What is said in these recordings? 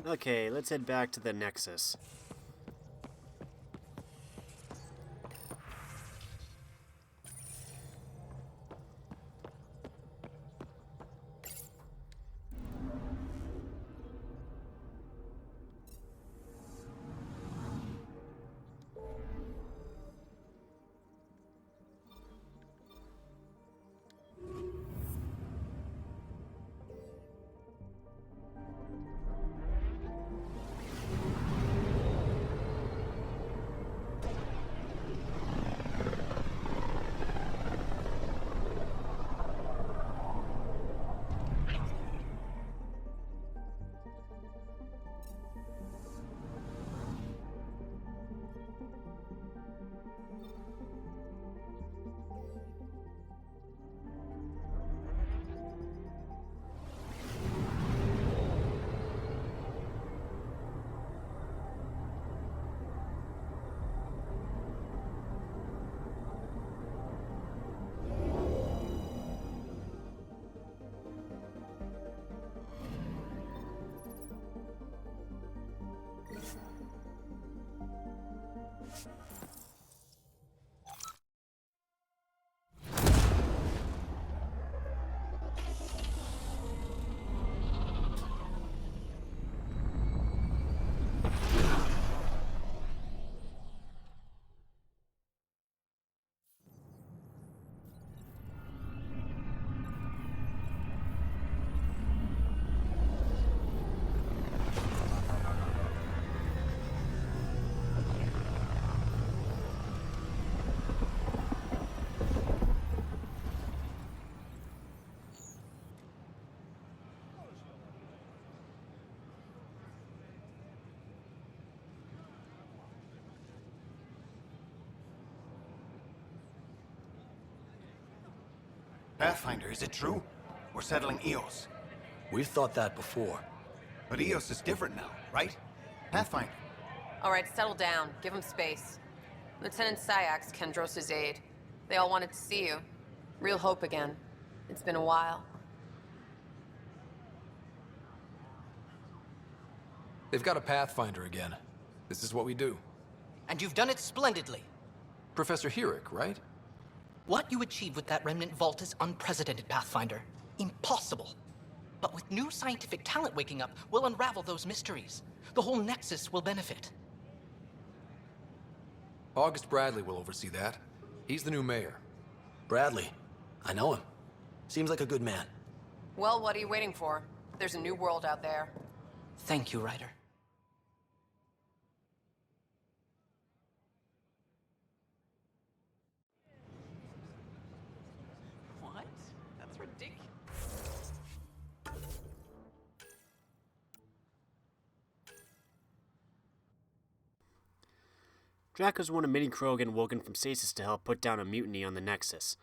Okay, let's head back to the Nexus. Pathfinder, is it true? We're settling Eos. We've thought that before. But Eos is different now, right? Pathfinder. All right, settle down. Give him space. Lieutenant Syax, Kendros' aide. They all wanted to see you. Real hope again. It's been a while. They've got a Pathfinder again. This is what we do. And you've done it splendidly. Professor Herrick, right? What you achieved with that remnant vault is unprecedented, Pathfinder. Impossible. But with new scientific talent waking up, we'll unravel those mysteries. The whole Nexus will benefit. August Bradley will oversee that. He's the new mayor. Bradley. I know him. Seems like a good man. Well, what are you waiting for? There's a new world out there. Thank you, Ryder. What? That's ridiculous. Draco's one of many Krogan woken from stasis to help put down a mutiny on the Nexus.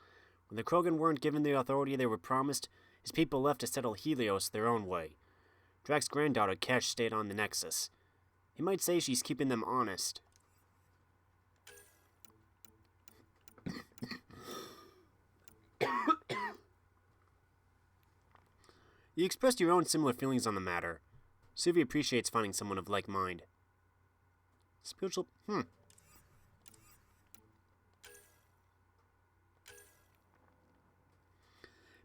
When the Krogan weren't given the authority they were promised, his people left to settle Helios their own way. Drax's granddaughter, Kesh, stayed on the Nexus. You might say she's keeping them honest. You expressed your own similar feelings on the matter. Suvi appreciates finding someone of like mind. Spiritual...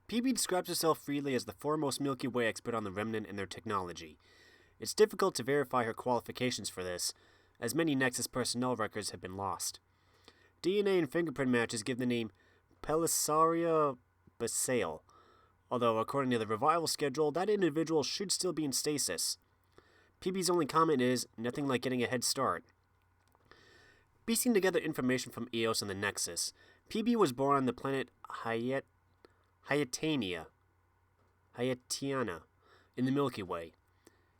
PB describes herself freely as the foremost Milky Way expert on the Remnant and their technology. It's difficult to verify her qualifications for this, as many Nexus personnel records have been lost. DNA and fingerprint matches give the name Pelisaria Basale, although according to the revival schedule, that individual should still be in stasis. PB's only comment is, nothing like getting a head start. Piecing together information from Eos and the Nexus, PB was born on the planet Hyatiana in the Milky Way.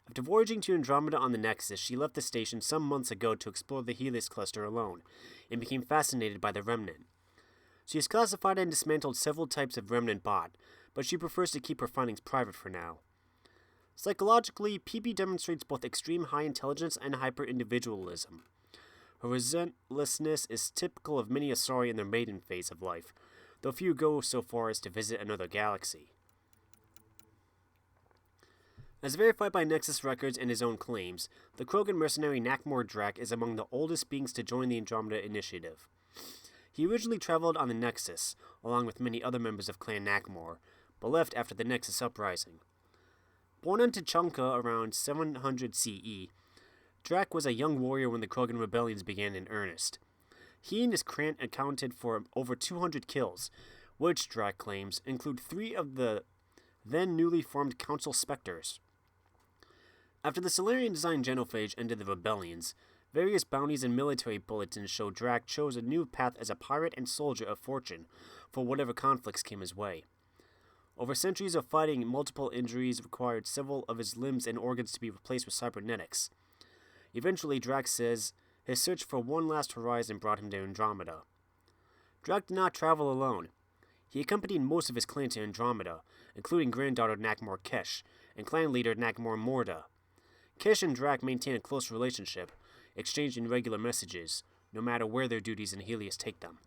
After voyaging to Andromeda on the Nexus, she left the station some months ago to explore the Helios cluster alone, and became fascinated by the Remnant. She has classified and dismantled several types of Remnant bot, but she prefers to keep her findings private for now. Psychologically, PB demonstrates both extreme high intelligence and hyper-individualism. Her relentlessness is typical of many Asari in their maiden phase of life, though few go so far as to visit another galaxy. As verified by Nexus records and his own claims, the Krogan mercenary Nakmor Drak is among the oldest beings to join the Andromeda Initiative. He originally traveled on the Nexus, along with many other members of Clan Nakmor, but left after the Nexus Uprising. Born on Tuchanka around 700 CE, Drak was a young warrior when the Krogan rebellions began in earnest. He and his clan accounted for over 200 kills, which, Drak claims, include 3 of the then newly formed Council Spectres. After the Solarian-designed genophage ended the rebellions, various bounties and military bulletins show Drak chose a new path as a pirate and soldier of fortune for whatever conflicts came his way. Over centuries of fighting, multiple injuries required several of his limbs and organs to be replaced with cybernetics. Eventually, Drak says his search for one last horizon brought him to Andromeda. Drak did not travel alone. He accompanied most of his clan to Andromeda, including granddaughter Nakmor Kesh and clan leader Nakmor Morda. Kesh and Drak maintain a close relationship, exchanging regular messages, no matter where their duties in Helios take them.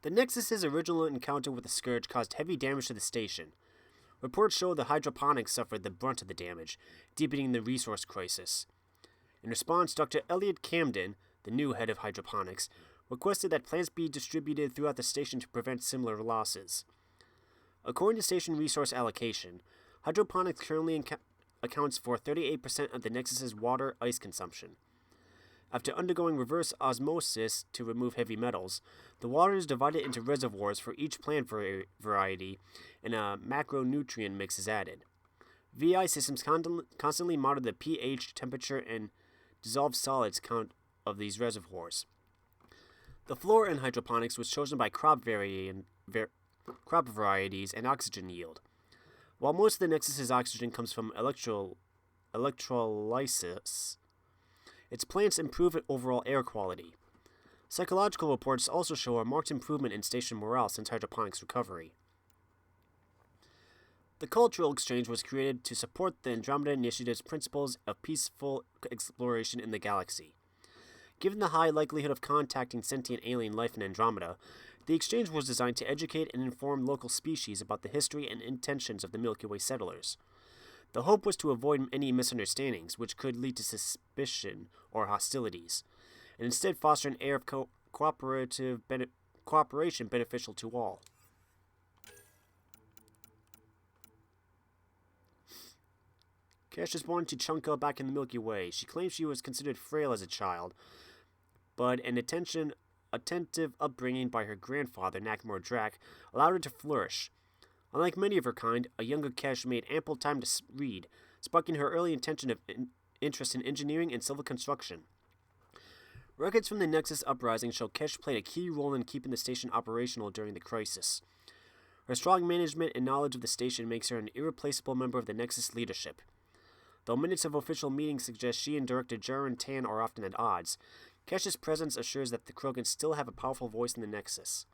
The Nexus's original encounter with the Scourge caused heavy damage to the station. Reports show the hydroponics suffered the brunt of the damage, deepening the resource crisis. In response, Dr. Elliot Camden, the new head of hydroponics, requested that plants be distributed throughout the station to prevent similar losses. According to station resource allocation, hydroponics currently accounts for 38% of the Nexus's water ice consumption. After undergoing reverse osmosis to remove heavy metals, the water is divided into reservoirs for each plant variety, and a macronutrient mix is added. VI systems constantly monitor the pH, temperature, and dissolved solids count of these reservoirs. The floor in hydroponics was chosen by crop varieties and oxygen yield. While most of the Nexus's oxygen comes from electrolysis, its plants improve overall air quality. Psychological reports also show a marked improvement in station morale since hydroponics recovery. The cultural exchange was created to support the Andromeda Initiative's principles of peaceful exploration in the galaxy. Given the high likelihood of contacting sentient alien life in Andromeda, the exchange was designed to educate and inform local species about the history and intentions of the Milky Way settlers. The hope was to avoid any misunderstandings, which could lead to suspicion or hostilities, and instead foster an air of cooperation beneficial to all. Kesh was born to Chunka back in the Milky Way. She claims she was considered frail as a child, but an attentive upbringing by her grandfather, Nakmor Drak, allowed her to flourish. Unlike many of her kind, a younger Kesh made ample time to read, sparking her early interest in engineering and civil construction. Records from the Nexus Uprising show Kesh played a key role in keeping the station operational during the crisis. Her strong management and knowledge of the station makes her an irreplaceable member of the Nexus leadership. Though minutes of official meetings suggest she and Director Jaren Tan are often at odds, Kesh's presence assures that the Krogan still have a powerful voice in the Nexus.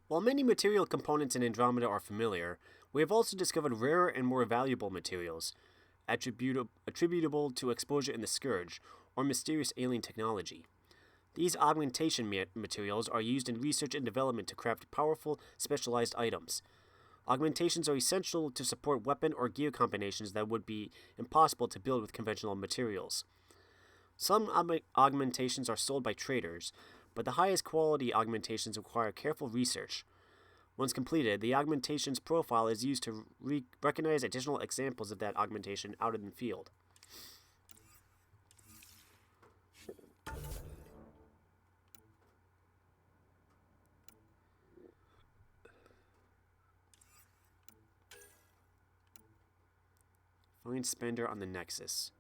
While many material components in Andromeda are familiar, we have also discovered rarer and more valuable materials, attributable to exposure in the Scourge, or mysterious alien technology. These augmentation materials are used in research and development to craft powerful, specialized items. Augmentations are essential to support weapon or gear combinations that would be impossible to build with conventional materials. Some augmentations are sold by traders, but the highest quality augmentations require careful research. Once completed, the augmentation's profile is used to recognize additional examples of that augmentation out in the field. Find Spender on the Nexus.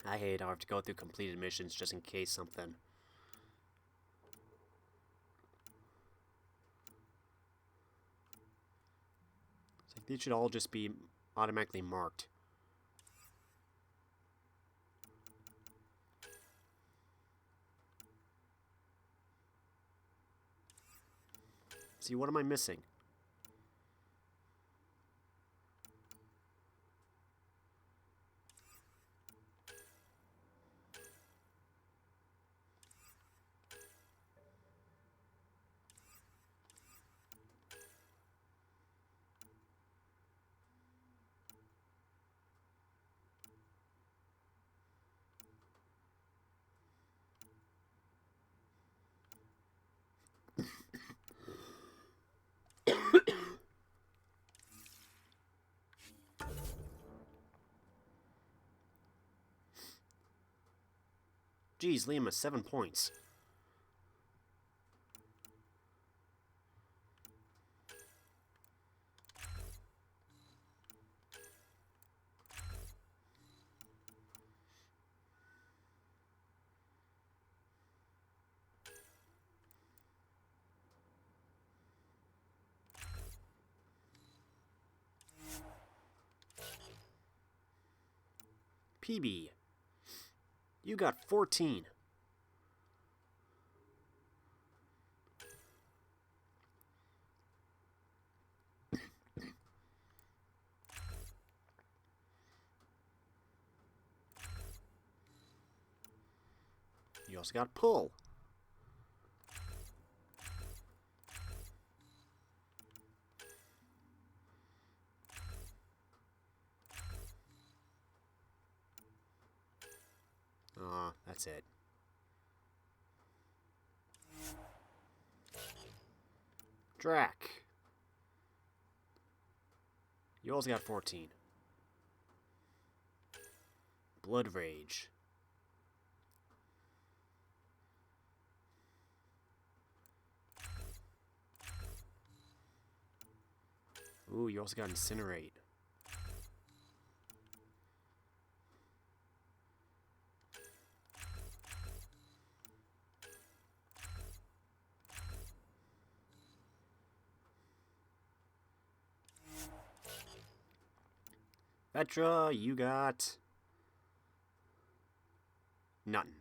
I hate how I have to go through completed missions just in case something. It's like these should all just be automatically marked. See, what am I missing? Geez, Liam has 7 points. PB, you got 14. You also got pull. Aw, that's it. Drac. You also got 14. Blood Rage. Ooh, you also got Incinerate. Petra, you got nothing.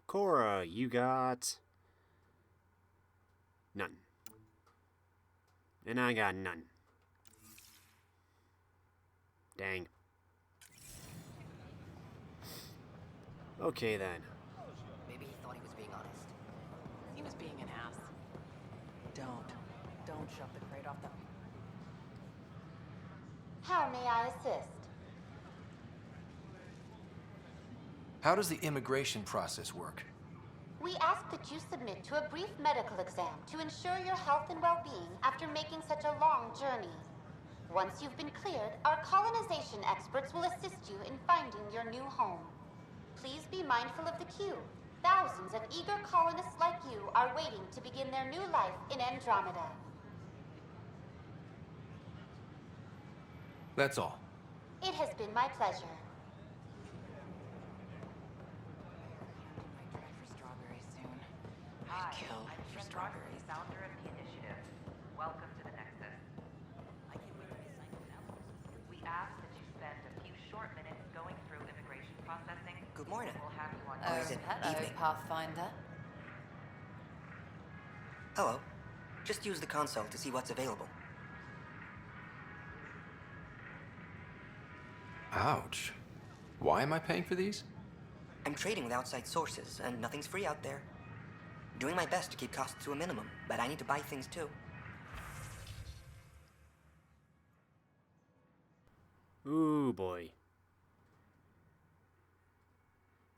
Cora, you got nothing. And I got none. Dang. Okay then. Maybe he thought he was being honest. He was being an ass. Don't shove the crate off the... How may I assist? How does the immigration process work? We ask that you submit to a brief medical exam to ensure your health and well-being after making such a long journey. Once you've been cleared, our colonization experts will assist you in finding your new home. Please be mindful of the queue. Thousands of eager colonists like you are waiting to begin their new life in Andromeda. That's all. It has been my pleasure. Might try for strawberries soon. Hi, I'd kill I'm for Jen strawberries. Roberts, founder of the initiative. Welcome to the Nexus. We ask that you spend a few short minutes going through immigration processing. Good morning. We'll have you on Or is it hello, evening? Pathfinder. Hello. Just use the console to see what's available. Ouch. Why am I paying for these? I'm trading with outside sources, and nothing's free out there. Doing my best to keep costs to a minimum, but I need to buy things too. Ooh boy.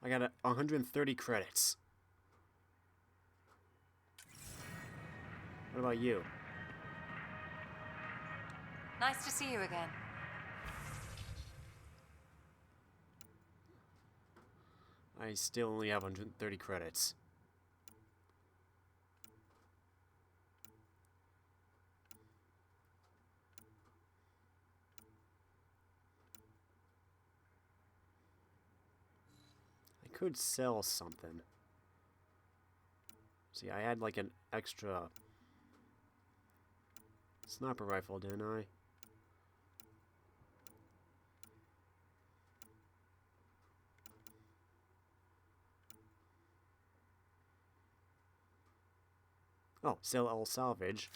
I got 130 credits. What about you? Nice to see you again. I still only have 130 credits. could sell something. See, I had like an extra sniper rifle, didn't I? Oh, sell all salvage.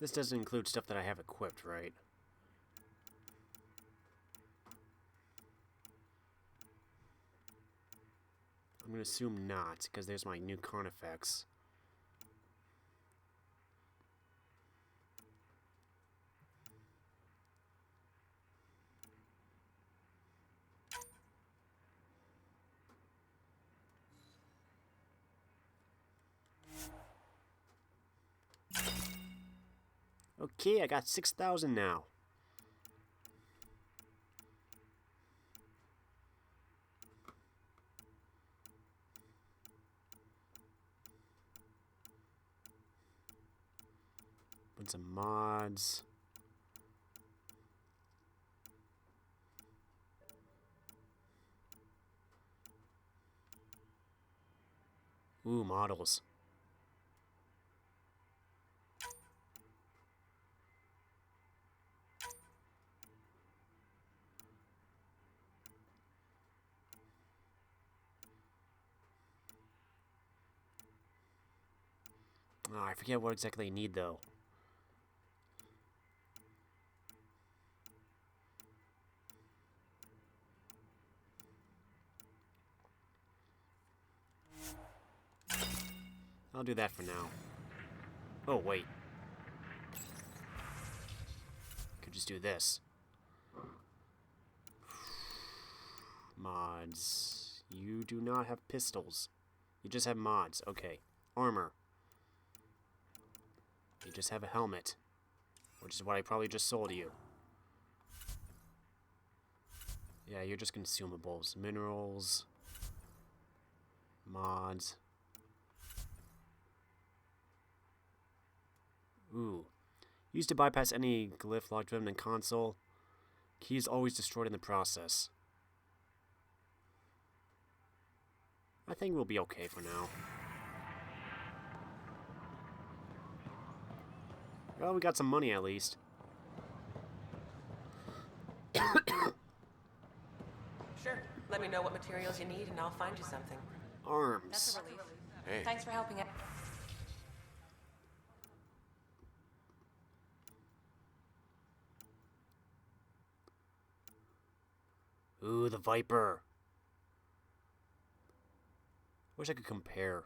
This doesn't include stuff that I have equipped, right? I'm gonna assume not, because there's my new Carnifex. Okay, I got 6,000 now. Bunch of mods. Ooh, models. Oh, I forget what exactly I need, though. I'll do that for now. Oh, wait. Could just do this. Mods. You do not have pistols. You just have mods. Okay. Armor. You just have a helmet. Which is what I probably just sold you. Yeah, you're just consumables. Minerals. Mods. Ooh. Used to bypass any glyph locked remnant console. Keys always destroyed in the process. I think we'll be okay for now. Well, we got some money at least. Sure. Let me know what materials you need and I'll find you something. Arms. That's a relief. Hey. Thanks for helping out. Ooh, the Viper. Wish I could compare.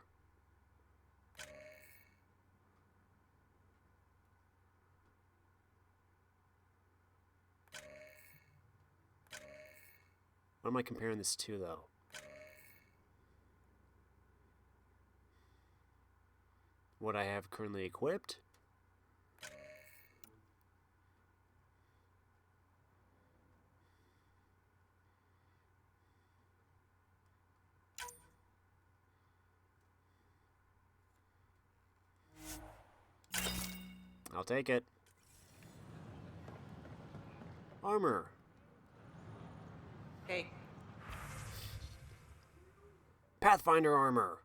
What am I comparing this to, though? What I have currently equipped? I'll take it. Armor. Hey. Pathfinder armor.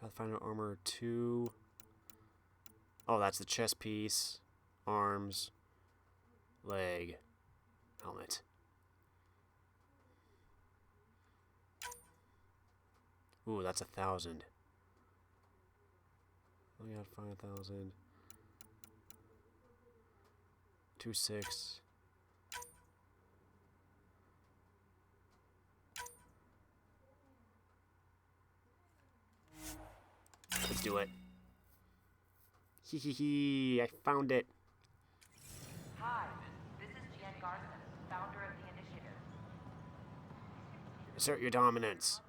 Pathfinder armor 2. Oh, that's the chest piece, arms, leg, helmet. Ooh, that's 1,000. We got 5,000. 2,600. Let's do it. Hee, I found it. Hi, this is Jen Garson, founder of the initiative. Assert your dominance.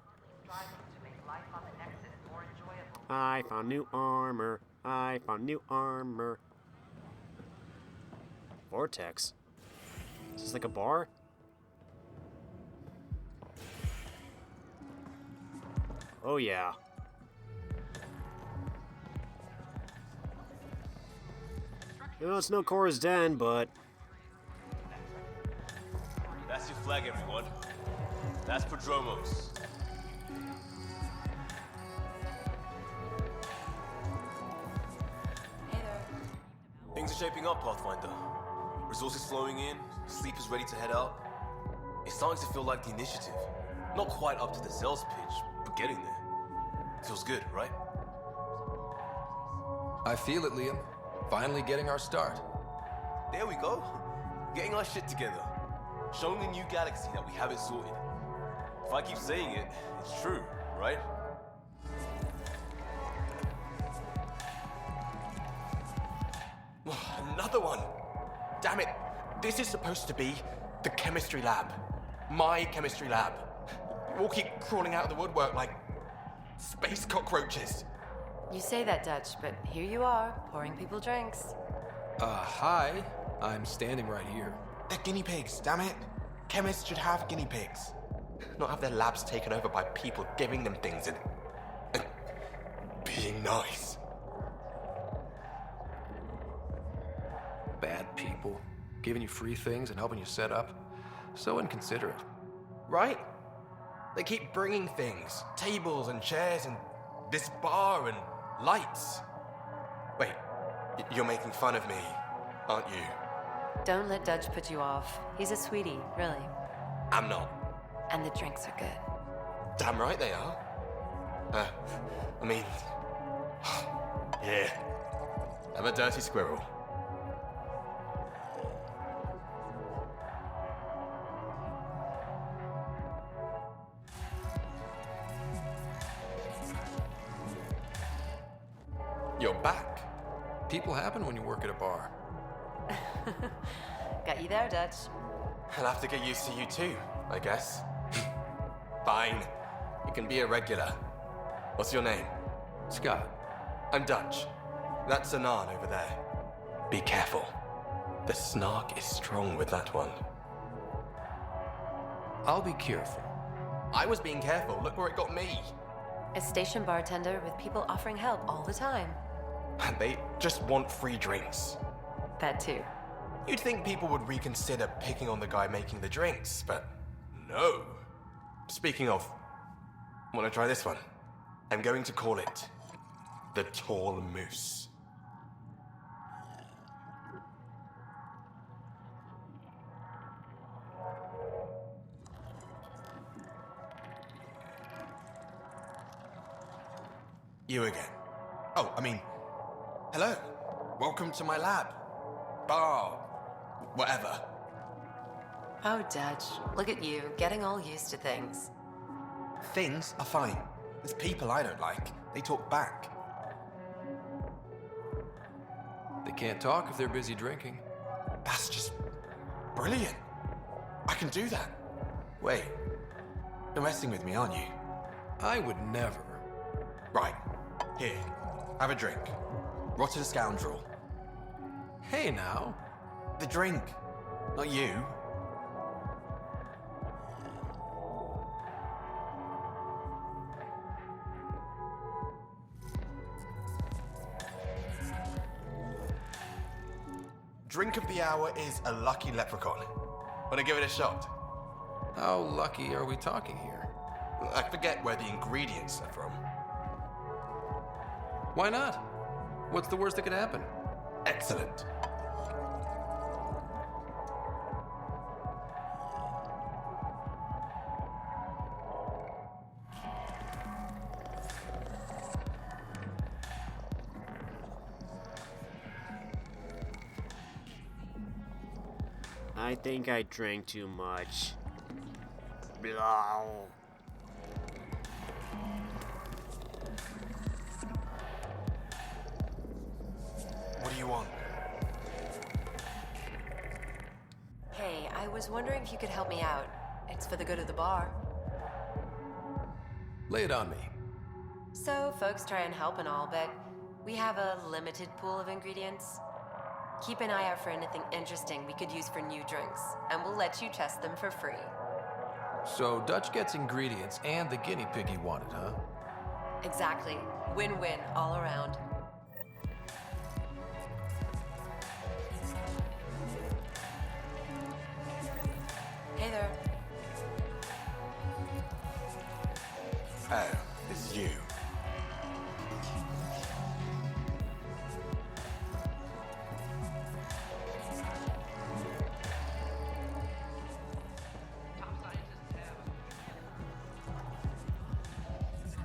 Striving to make life on the Nexus more enjoyable. I found new armor. I found new armor. Vortex? Is this like a bar? Oh yeah. You know, it's no Cora's Den, but... That's your flag, everyone. That's Prodromos. Hey there. Things are shaping up, Pathfinder. Resources flowing in, sleepers ready to head out. It's starting to feel like the initiative. Not quite up to the sales pitch, but getting there. Feels good, right? I feel it, Liam. Finally getting our start. There we go. Getting our shit together. Showing the new galaxy that we have it sorted. If I keep saying it, it's true, right? Another one! Damn it! This is supposed to be the chemistry lab. My chemistry lab. You all keep crawling out of the woodwork like space cockroaches. You say that, Dutch, but here you are, pouring people drinks. Hi. I'm standing right here. They're guinea pigs, damn it. Chemists should have guinea pigs. Not have their labs taken over by people giving them things and being nice. Bad people. Giving you free things and helping you set up. So inconsiderate. Right? They keep bringing things. Tables and chairs and this bar and lights. Wait, you're making fun of me, aren't you? Don't let Dutch put you off. He's a sweetie, really. I'm not. And the drinks are good. Damn right they are. I mean... yeah. I'm a dirty squirrel. You're back. People happen when you work at a bar. Got you there, Dutch. I'll have to get used to you too, I guess. Fine. You can be a regular. What's your name? Scott. I'm Dutch. That's Anan over there. Be careful. The snark is strong with that one. I'll be careful. I was being careful. Look where it got me. A station bartender with people offering help all the time. And they just want free drinks. That too. You'd think people would reconsider picking on the guy making the drinks, but no. Speaking of, want to try this one? I'm going to call it the Tall Moose. You again. Oh, I mean, hello. Welcome to my lab. Bar. Whatever. Oh, Dutch, look at you, getting all used to things. Things are fine. There's people I don't like. They talk back. They can't talk if they're busy drinking. That's just brilliant. I can do that. Wait, you're messing with me, aren't you? I would never. Right. Here, have a drink. Rotten scoundrel. Hey now. The drink. Not you. Drink of the hour is a lucky leprechaun. Wanna give it a shot? How lucky are we talking here? I forget where the ingredients are from. Why not? What's the worst that could happen? Excellent. I think I drank too much. Blah. What do you want? Hey, I was wondering if you could help me out. It's for the good of the bar. Lay it on me. So, folks try and help and all, but we have a limited pool of ingredients. Keep an eye out for anything interesting we could use for new drinks, and we'll let you test them for free. So Dutch gets ingredients and the guinea pig he wanted, huh? Exactly. Win-win all around. Hey there. Oh, it's you.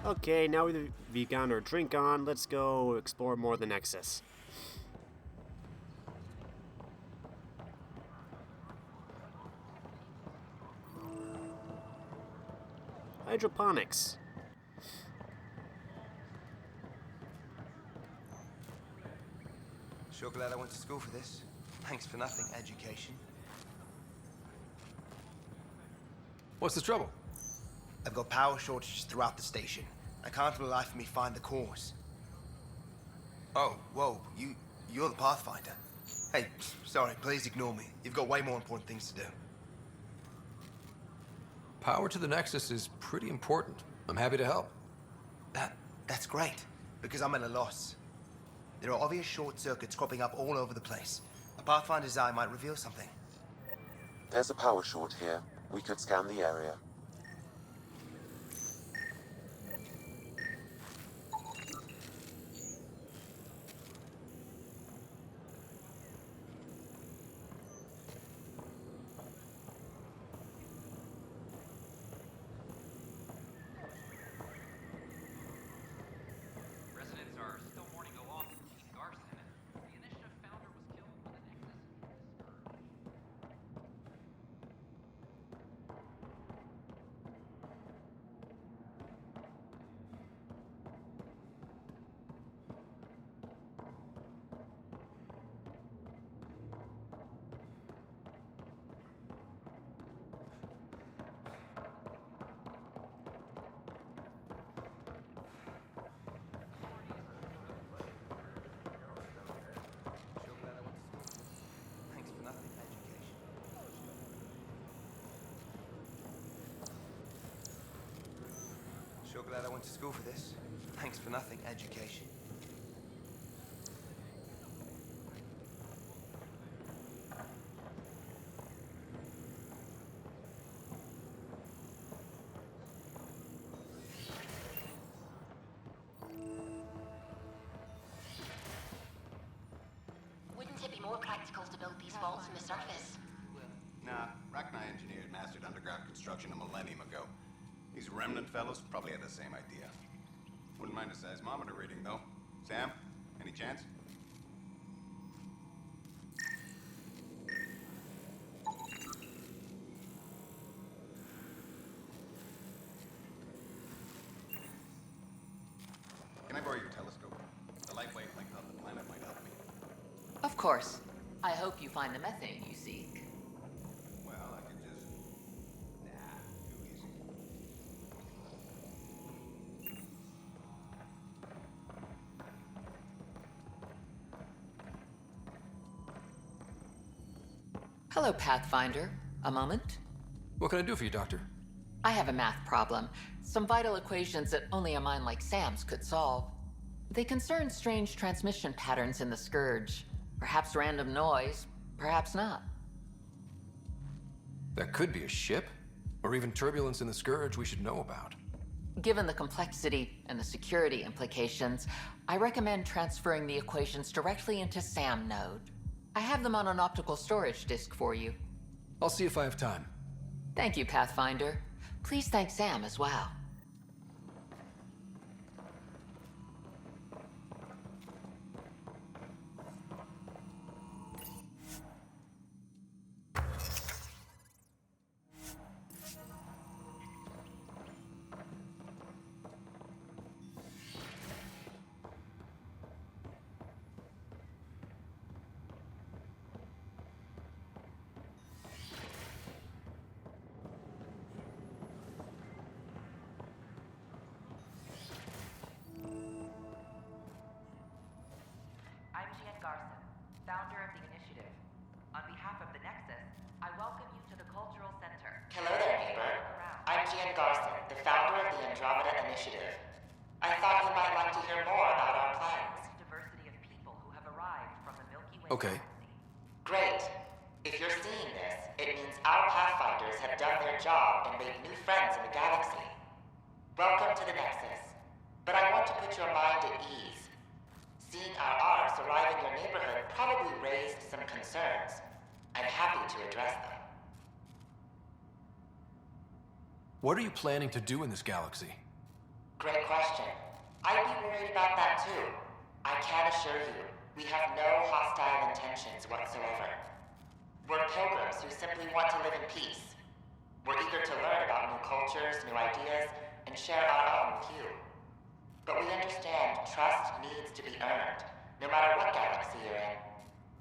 Okay, now we've gotten our drink on, let's go explore more of the Nexus. Hydroponics. Sure glad I went to school for this. Thanks for nothing, education. What's the trouble? I've got power shortages throughout the station. I can't for the life of me find the cause. Oh, whoa, you're the Pathfinder. Hey, sorry, please ignore me. You've got way more important things to do. Power to the Nexus is pretty important. I'm happy to help. That's great, because I'm at a loss. There are obvious short circuits cropping up all over the place. A Pathfinder's eye might reveal something. There's a power short here. We could scan the area. Residents are still mourning the loss of Chief Garson. The initiative founder was killed when the Nexus scourge. Thanks for nothing, education. Sure glad I went to school for this. Thanks for nothing, education. Wouldn't it be more practical to build these vaults in the surface? Nah, Rachni engineers mastered underground construction a millennium ago. These remnant fellows probably had the same idea. Wouldn't mind a seismometer reading, though. Sam, any chance? Can I borrow your telescope? The light wavelength on the planet might help me. Of course. I hope you find the methane you seek. Well, I could just... Nah, too easy. Hello, Pathfinder. A moment? What can I do for you, Doctor? I have a math problem. Some vital equations that only a mind like Sam's could solve. They concern strange transmission patterns in the Scourge. Perhaps random noise, perhaps not. That could be a ship, or even turbulence in the Scourge we should know about. Given the complexity and the security implications, I recommend transferring the equations directly into SAM node. I have them on an optical storage disk for you. I'll see if I have time. Thank you, Pathfinder. Please thank Sam as well. I'm Jean Garson, founder of the initiative. On behalf of the Nexus, I welcome you to the Cultural Center. Hello there, neighbor. I'm Jean Garson, the founder of the Andromeda Initiative. I thought you might like to hear more about our plans. Diversity of people who have arrived from the Milky Way Okay. Great. If you're seeing this, it means our Pathfinders have done their job and made new friends in the galaxy. Welcome to the Nexus. But I want to put your mind at ease. Seeing our arcs arrive in your neighborhood probably raised some concerns. I'm happy to address them. What are you planning to do in this galaxy? Great question. I'd be worried about that too. I can assure you, we have no hostile intentions whatsoever. We're pilgrims who simply want to live in peace. We're eager to learn about new cultures, new ideas, and share our own with you. But we understand trust needs to be earned, no matter what galaxy you're in.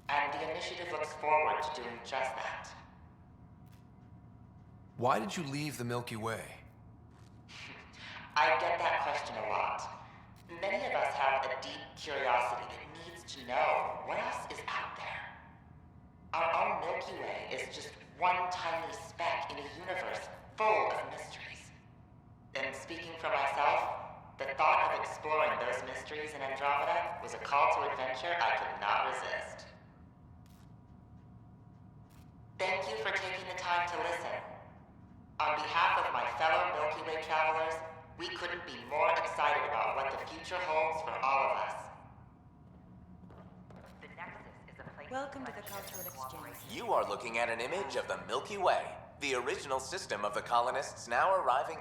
And the initiative looks forward to doing just that. Why did you leave the Milky Way? I get that question a lot. Many of us have a deep curiosity that needs to know what else is out there. Our own Milky Way is just one tiny speck in a universe full of mysteries. And speaking for myself, the thought of exploring those mysteries in Andromeda was a call to adventure I could not resist. Thank you for taking the time to listen. On behalf of my fellow Milky Way travelers, we couldn't be more excited about what the future holds for all of us. The Nexus is a place. Welcome to the Cultural Exchange. You are looking at an image of the Milky Way, the original system of the colonists now arriving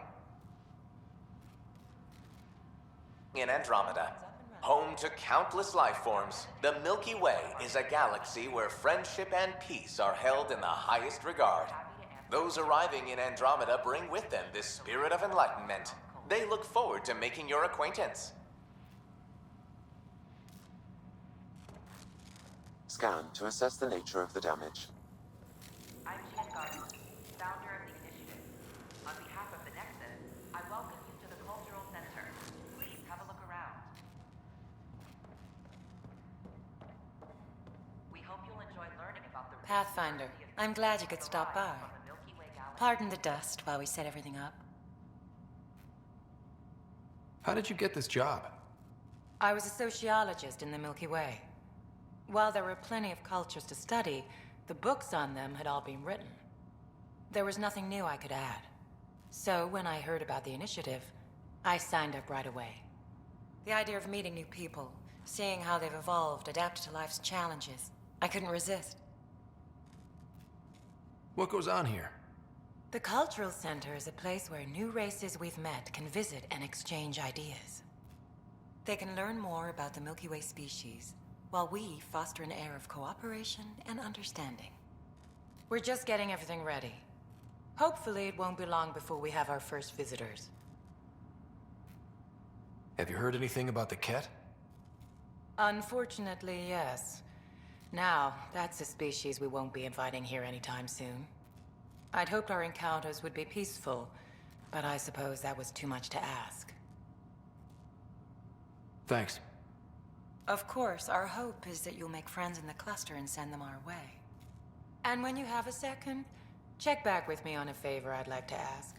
in Andromeda. Home to countless life forms, the Milky Way is a galaxy where friendship and peace are held in the highest regard. Those arriving in Andromeda bring with them this spirit of enlightenment. They look forward to making your acquaintance. Scan to assess the nature of the damage. I'm Jean Garson, founder of the initiative. On behalf of the Nexus, I welcome you to the Cultural Center. Please have a look around. We hope you'll enjoy learning about the Pathfinder, I'm glad you could stop by. Pardon the dust while we set everything up. How did you get this job? I was a sociologist in the Milky Way. While there were plenty of cultures to study, the books on them had all been written. There was nothing new I could add. So when I heard about the initiative, I signed up right away. The idea of meeting new people, seeing how they've evolved, adapted to life's challenges, I couldn't resist. What goes on here? The Cultural Center is a place where new races we've met can visit and exchange ideas. They can learn more about the Milky Way species, while we foster an air of cooperation and understanding. We're just getting everything ready. Hopefully it won't be long before we have our first visitors. Have you heard anything about the Ket? Unfortunately, yes. Now, that's a species we won't be inviting here anytime soon. I'd hoped our encounters would be peaceful, but I suppose that was too much to ask. Thanks. Of course, our hope is that you'll make friends in the cluster and send them our way. And And when you have a second, check back with me on a favor I'd like to ask.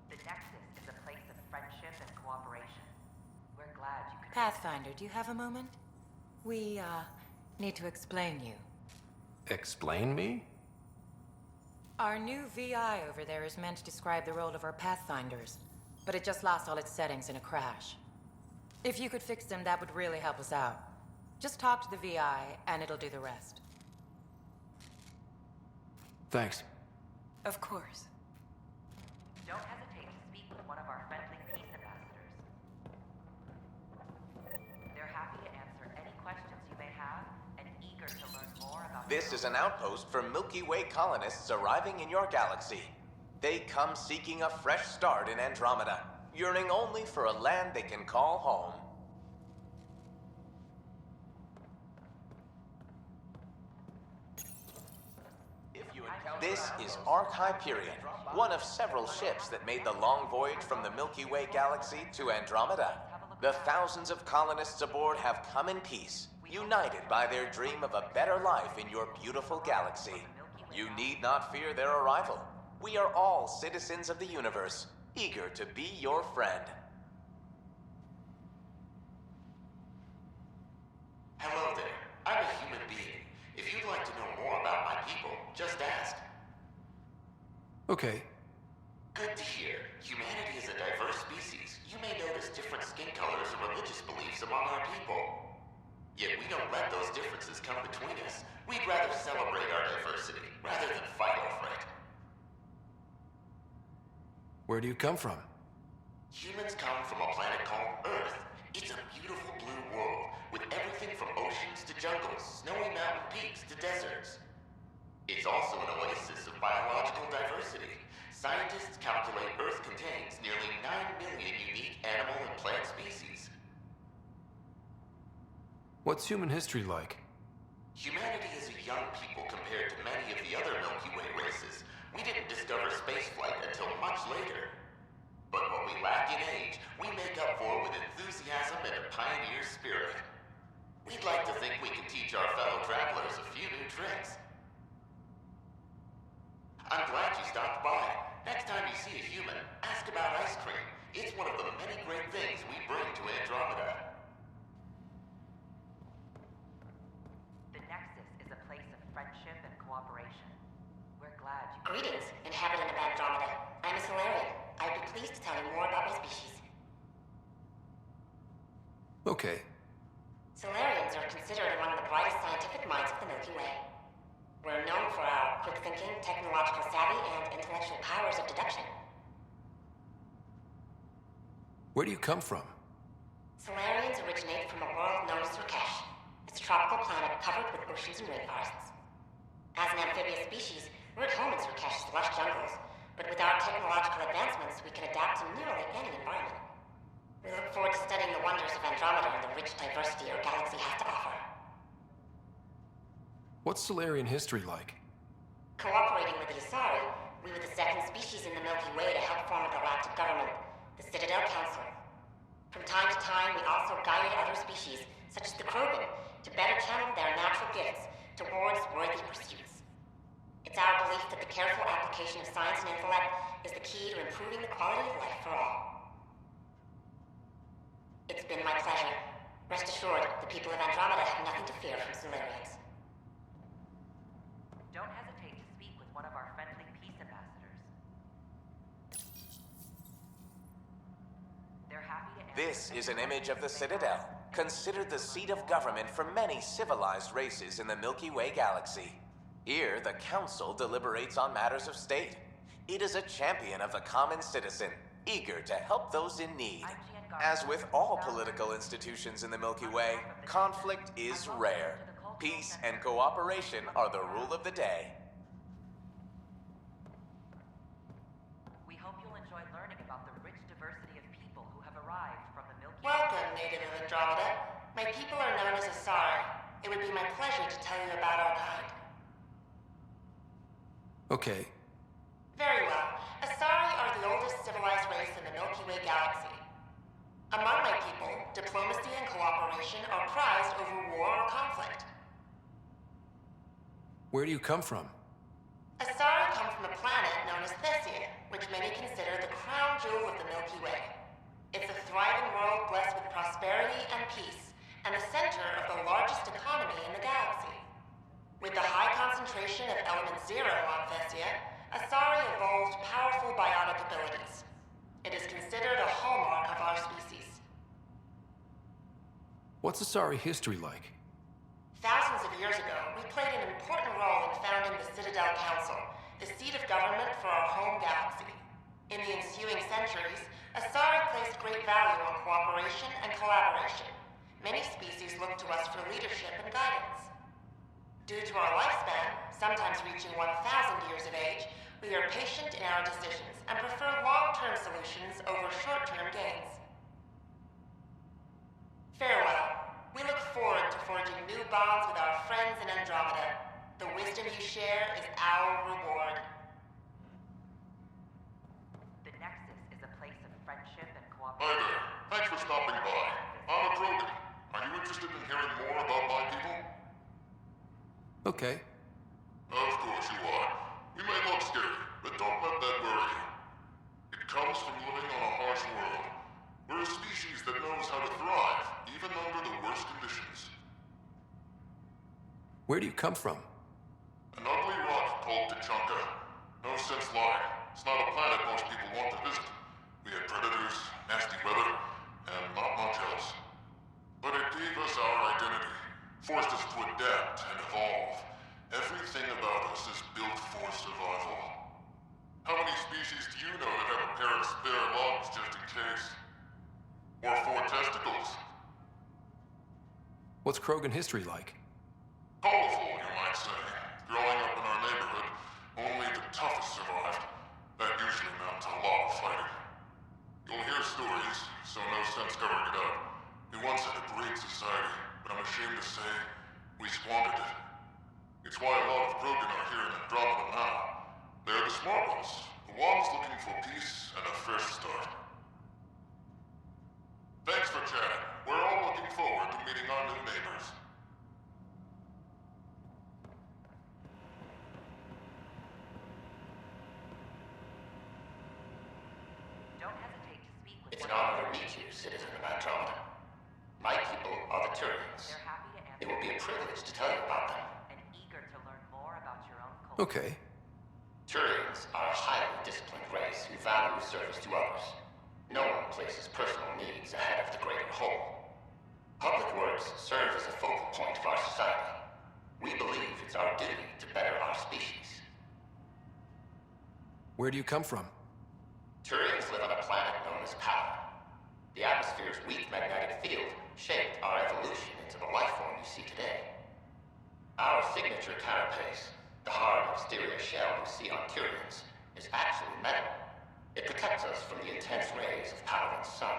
The Nexus is a place of friendship and cooperation. We're glad you could... Pathfinder, do you have a moment? We, need to explain you. Explain me? Our new VI over there is meant to describe the role of our Pathfinders, but it just lost all its settings in a crash. If you could fix them, that would really help us out. Just talk to the VI, and it'll do the rest. Thanks. Of course. Don't hesitate to speak with one of our friendly peace ambassadors. They're happy to answer any questions you may have and eager to learn more about... This is an outpost for Milky Way colonists arriving in your galaxy. They come seeking a fresh start in Andromeda, yearning only for a land they can call home. This is Ark Hyperion, one of several ships that made the long voyage from the Milky Way galaxy to Andromeda. The thousands of colonists aboard have come in peace, united by their dream of a better life in your beautiful galaxy. You need not fear their arrival. We are all citizens of the universe, eager to be your friend. Hello there. I'm a human being. If you'd like to know more about my people, just ask. Okay. Good to hear. Humanity is a diverse species. You may notice different skin colors or religious beliefs among our people. Yet we don't let those differences come between us. We'd rather celebrate our diversity, rather than fight over it. Where do you come from? Humans come from a planet called Earth. It's a beautiful blue world, with everything from oceans to jungles, snowy mountain peaks to deserts. It's also an oasis of biological diversity. Scientists calculate Earth contains nearly 9 million unique animal and plant species. What's human history like? Humanity is a young people compared to many of the other Milky Way races. We didn't discover spaceflight until much later. But what we lack in age, we make up for with enthusiasm and a pioneer spirit. We'd like to think we can teach our fellow travelers a few new tricks. I'm glad you stopped by. Next time you see a human, ask about ice cream. It's one of the many great things we bring to Andromeda. The Nexus is a place of friendship and cooperation. We're glad you... Greetings, inhabitant of Andromeda. I'm a Solarian. I'd be pleased to tell you more about my species. Okay. Solarians are considered among the brightest scientific minds of the Milky Way. We're known for our quick thinking, technological savvy, and intellectual powers of deduction. Where do you come from? Solarians originate from a world known as Surkesh. It's a tropical planet covered with oceans and rainforests. As an amphibious species, we're at home in Surkesh's lush jungles, but with our technological advancements, we can adapt to nearly any environment. We look forward to studying the wonders of Andromeda and the rich diversity our galaxy has to offer. What's Solarian history like? Cooperating with the Asari, we were the second species in the Milky Way to help form a galactic government, the Citadel Council. From time to time, we also guided other species, such as the Krogan, to better channel their natural gifts towards worthy pursuits. It's our belief that the careful application of science and intellect is the key to improving the quality of life for all. It's been my pleasure. Rest assured, the people of Andromeda have nothing to fear from Solarians. Don't hesitate to speak with one of our friendly peace ambassadors. They're happy to... This is an image of the Citadel, considered the seat of government for many civilized races in the Milky Way galaxy. Here, the Council deliberates on matters of state. It is a champion of the common citizen, eager to help those in need. As with all political institutions in the Milky Way, conflict is rare. Peace and cooperation are the rule of the day. We hope you'll enjoy learning about the rich diversity of people who have arrived from the Milky Way. Welcome, native of Andromeda. My people are known as Asari. It would be my pleasure to tell you about our kind. Okay. Very well. Asari are the oldest civilized race in the Milky Way galaxy. Among my Diplomacy and cooperation are prized over war or conflict. Where do you come from? Asari come from a planet known as Thessia, which many consider the crown jewel of the Milky Way. It's a thriving world blessed with prosperity and peace, and the center of the largest economy in the galaxy. With the high concentration of element zero on Thessia, Asari evolved powerful biotic abilities. It is considered a hallmark of our species. What's Asari history like? Thousands of years ago, we played an important role in founding the Citadel Council, the seat of government for our home galaxy. In the ensuing centuries, Asari placed great value on cooperation and collaboration. Many species look to us for leadership and guidance. Due to our lifespan, sometimes reaching 1,000 years of age, we are patient in our decisions and prefer long-term solutions over short-term gains. Farewell. We look forward to forging new bonds with our friends in Andromeda. The wisdom you share is our reward. The Nexus is a place of friendship and Hi cooperation. there. Thanks for stopping by. I'm a Krogan. Are you interested in hearing more about my people? Okay. Of course you are. We may look scary, but don't let that worry you. It comes from living on a harsh world. We're a species that knows how to thrive, even under the worst conditions. Where do you come from? An ugly rock called Tachanka. No sense lying. It's not a planet most people want to visit. We had predators, nasty weather, and not much else. But it gave us our identity, forced us to adapt and evolve. Everything about us is built for survival. How many species do you know that have a pair of spare lungs just in case? Or 4 testicles? What's Krogan history like? Colorful, you might say. Growing up in our neighborhood, only the toughest survived. That usually meant a lot of fighting. You'll hear stories, so no sense covering it up. We once had a great society, but I'm ashamed to say, we squandered it. It's why a lot of Krogan are here in Andromeda now. They're the smart ones, the ones looking for peace and a fresh start. Thanks for chatting. We're all looking forward to meeting our new neighbors. Don't hesitate to speak with It's an honor to meet you, citizen of Andromeda. My people are the Turians. They're happy to answer It will be a privilege to tell you about them. and eager to learn more about your own culture. Okay. Turians are a highly disciplined race who value service to others. No one places personal needs ahead of the greater whole. Public works serve as a focal point of our society. We believe it's our duty to better our species. Where do you come from? Turians live on a planet known as Power. The atmosphere's weak magnetic field shaped our evolution into the life form you see today. Our signature carapace, the hard exterior shell you see on Turians, is actually metal. It protects us from the intense rays of Paladin's sun.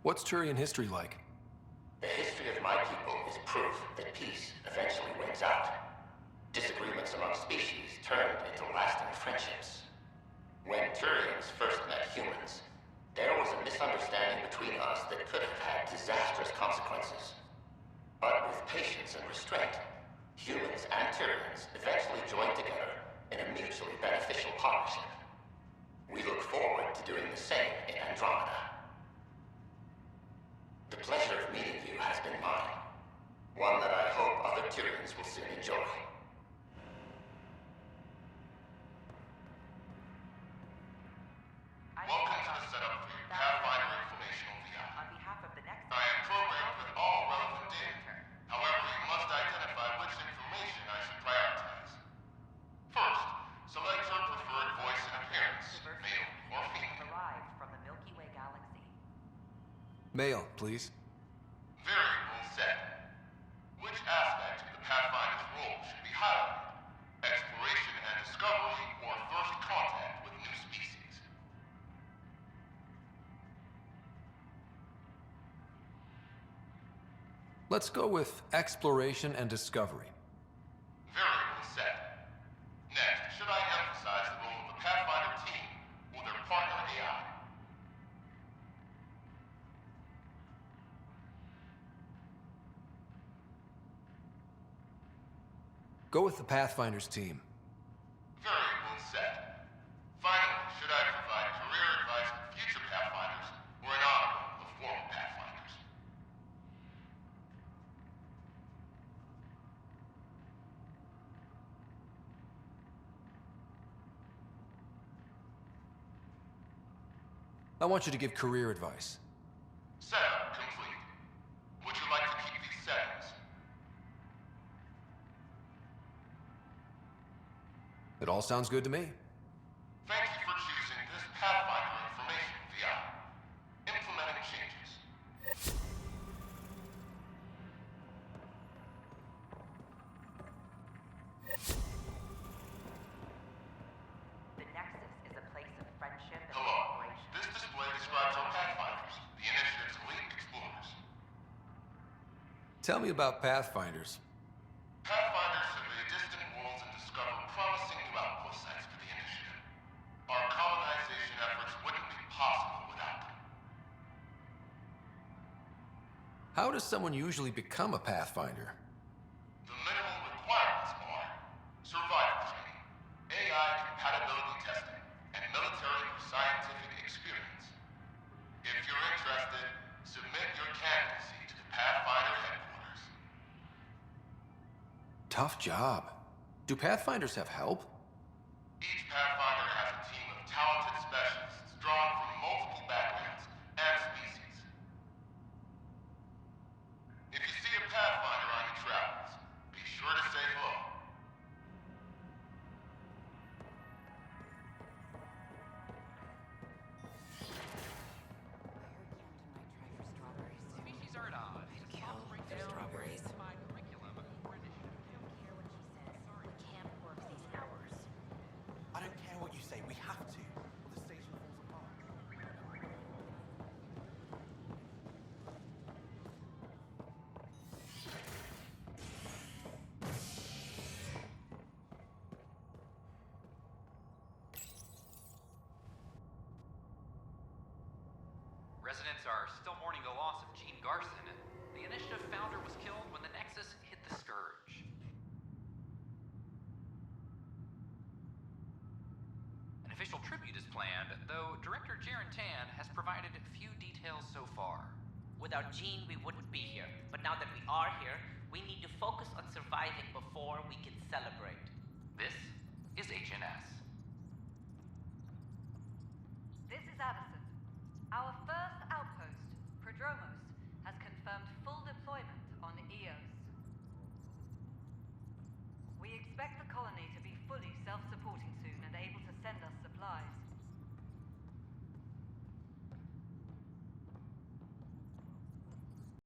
What's Turian history like? The history of my people is proof that peace eventually wins out. Disagreements among species turned into lasting friendships. When Turians first met humans, there was a misunderstanding between us that could have had disastrous consequences. But with patience and restraint, humans and Turians eventually joined together in a mutually beneficial partnership. We look forward to doing the same in Andromeda. The pleasure of meeting you has been mine. One that I hope other Turians will soon enjoy. Welcome to the setup for your Pathfinder informational VR. On behalf of the Nexus, I am programmed with all relevant data. However, you must identify which information I should prioritize. First, select your preferred voice and appearance, male or female. arrived from the Milky Way galaxy. Male, please. Variable set. Which aspect of the Pathfinder's role should be highlighted? Exploration and discovery, or first contact with new species? Let's go with exploration and discovery. Variable set. Next, should I emphasize the role of the Pathfinder team or their partner AI? Go with the Pathfinder's team. Very well said. Finally, should I provide career advice for future Pathfinders or an honor of former Pathfinders? I want you to give career advice. Setup complete. Would you like to keep these settings? It all sounds good to me. Thank you for choosing this Pathfinder information VI. Implementing changes. The Nexus is a place of friendship and Hello. cooperation. This display describes our Pathfinders, the Initiative's elite explorers. Tell me about Pathfinders. Pathfinders survey distant worlds and discover promising new outpost sites for the Initiative. Our colonization efforts wouldn't be possible without them. How does someone usually become a Pathfinder? The minimal requirements are survival training, AI compatibility testing, and military or scientific experience. If you're interested, submit your candidacy to the Pathfinder headquarters. Tough job. Do Pathfinders have help? Each Pathfinder has a team of talented specialists drawn from multiple backgrounds and species. If you see a Pathfinder on your travels, be sure to say hello. Species are at odds. Strawberries. My curriculum for initiative. I don't care what you say, we have to, or the station falls apart. Residents are still mourning the loss of Gene Garson. The initiative founder was killed when the Nexus hit the Scourge. An official tribute is planned, though Director Jaren Tan has provided few details so far. Without Gene, we wouldn't be here. But now that we are here, we need to focus on surviving before we can celebrate.